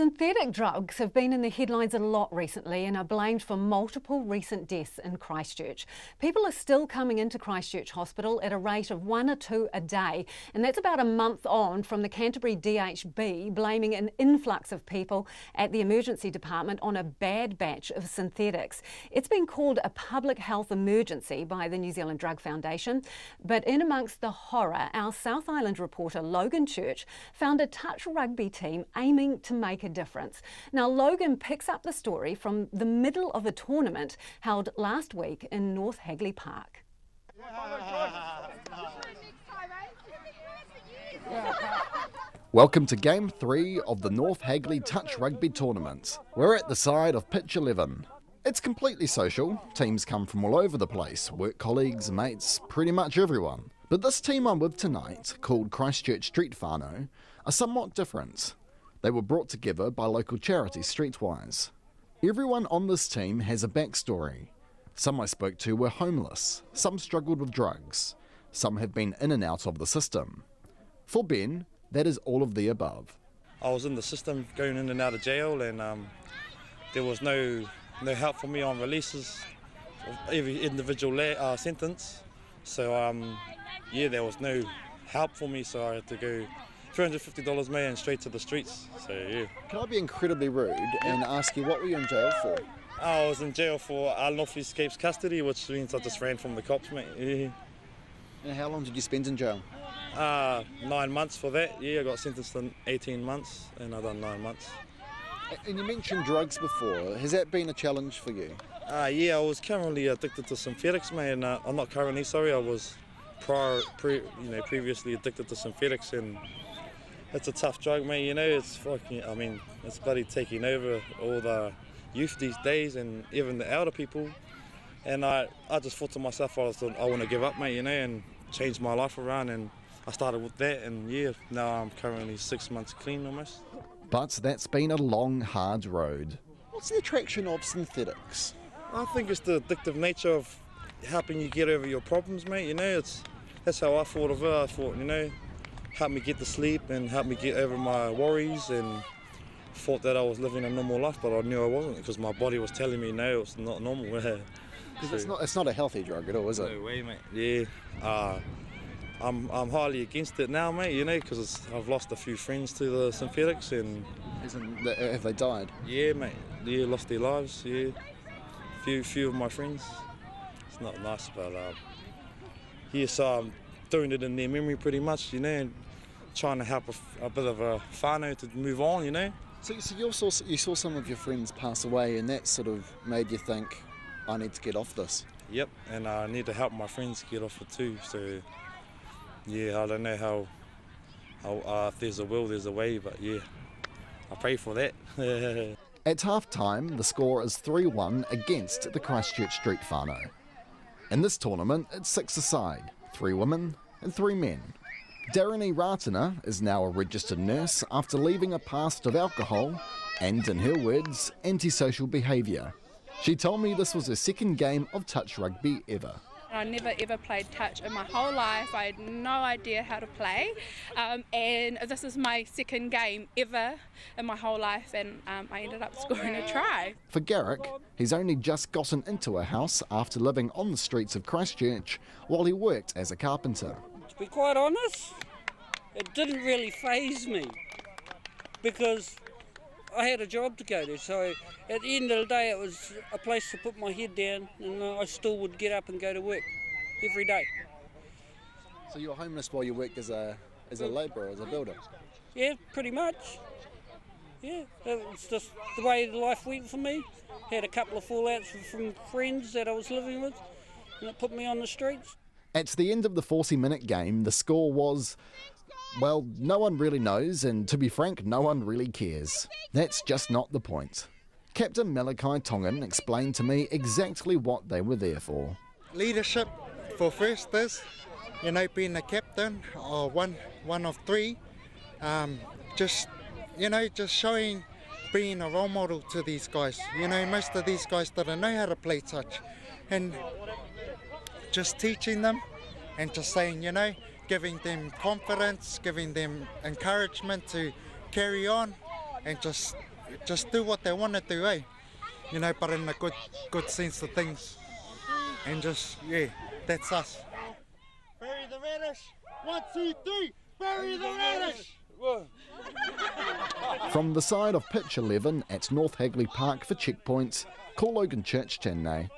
Synthetic drugs have been in the headlines a lot recently and are blamed for multiple recent deaths in Christchurch. People are still coming into Christchurch Hospital at a rate of 1 or 2 a day, and that's about a month on from the Canterbury DHB blaming an influx of people at the emergency department on a bad batch of synthetics. It's been called a public health emergency by the New Zealand Drug Foundation, but in amongst the horror, our South Island reporter Logan Church found a touch rugby team aiming to make a difference. Now, Logan picks up the story from the middle of a tournament held last week in North Hagley Park. Welcome to Game 3 of the North Hagley Touch Rugby Tournament. We're at the side of pitch 11. It's completely social. Teams come from all over the place, work colleagues, mates, pretty much everyone. But this team I'm with tonight, called Christchurch Street Whānau, are somewhat different. They were brought together by local charity Streetwise. Everyone on this team has a backstory. Some I spoke to were homeless, some struggled with drugs, some have been in and out of the system. For Ben, that is all of the above. I was in the system going in and out of jail, and there was no help for me on releases of every individual sentence. So there was no help for me, so I had to go $350 mate and straight to the streets. So yeah. Can I be incredibly rude and ask you, what were you in jail for? I was in jail for unlawful escapes custody, which means I just ran from the cops, mate. Yeah. And how long did you spend in jail? 9 months for that. Yeah, I got sentenced in 18 months and I done 9 months. And you mentioned drugs before. Has that been a challenge for you? Yeah, I was currently addicted to synthetics, mate. And I'm not currently, sorry. I was previously addicted to synthetics, and it's a tough drug, mate. You know, it's fucking. I mean, it's bloody taking over all the youth these days, and even the elder people. And I just thought to myself, I want to give up, mate. You know, and change my life around. And I started with that, and yeah, now I'm currently 6 months clean almost. But that's been a long, hard road. What's the attraction of synthetics? I think it's the addictive nature of helping you get over your problems, mate. You know, that's how I thought of it. I thought, you know, help me get to sleep and help me get over my worries, and thought that I was living a normal life, but I knew I wasn't, because my body was telling me no, it's not normal. So, it's not a healthy drug at all, is it? No way, mate. Yeah, I'm highly against it now, mate. You know, because I've lost a few friends to the synthetics, and have they died? Yeah, mate. Yeah, lost their lives. Yeah, few of my friends. It's not nice, but so I'm doing it in their memory pretty much, you know, and trying to help a bit of a whānau to move on, you know. So you saw some of your friends pass away, and that sort of made you think, I need to get off this. Yep, and I need to help my friends get off it too. So yeah, I don't know how if there's a will, there's a way, but yeah, I pray for that. At half-time, the score is 3-1 against the Christchurch Street Whānau. In this tournament, it's 6 aside, 3 women and 3 men. Darren Ratana is now a registered nurse after leaving a past of alcohol and, in her words, antisocial behaviour. She told me this was her second game of touch rugby ever. I never ever played touch in my whole life. I had no idea how to play, and this is my second game ever in my whole life, and I ended up scoring a try. For Garrick, he's only just gotten into a house after living on the streets of Christchurch while he worked as a carpenter. To be quite honest, it didn't really faze me, because I had a job to go to, so at the end of the day it was a place to put my head down, and I still would get up and go to work every day. So you were homeless while you worked as a labourer, as a builder? Yeah, pretty much. Yeah, it was just the way life went for me. Had a couple of fallouts from friends that I was living with, and it put me on the streets. At the end of the 40-minute game, the score was, well, no one really knows, and to be frank, no one really cares. That's just not the point. Captain Malachi Tongan explained to me exactly what they were there for. Leadership for firsters, you know, being a captain, or one of 3, just showing, being a role model to these guys. You know, most of these guys didn't know how to play touch, and just teaching them and just saying, you know, giving them confidence, giving them encouragement to carry on, and just do what they want to do, eh? You know, but in a good sense of things. And just, yeah, that's us. Bury the radish. 1, 2, 3. Bury the radish. From the side of pitch 11 at North Hagley Park for checkpoints, call Logan Church tēnei.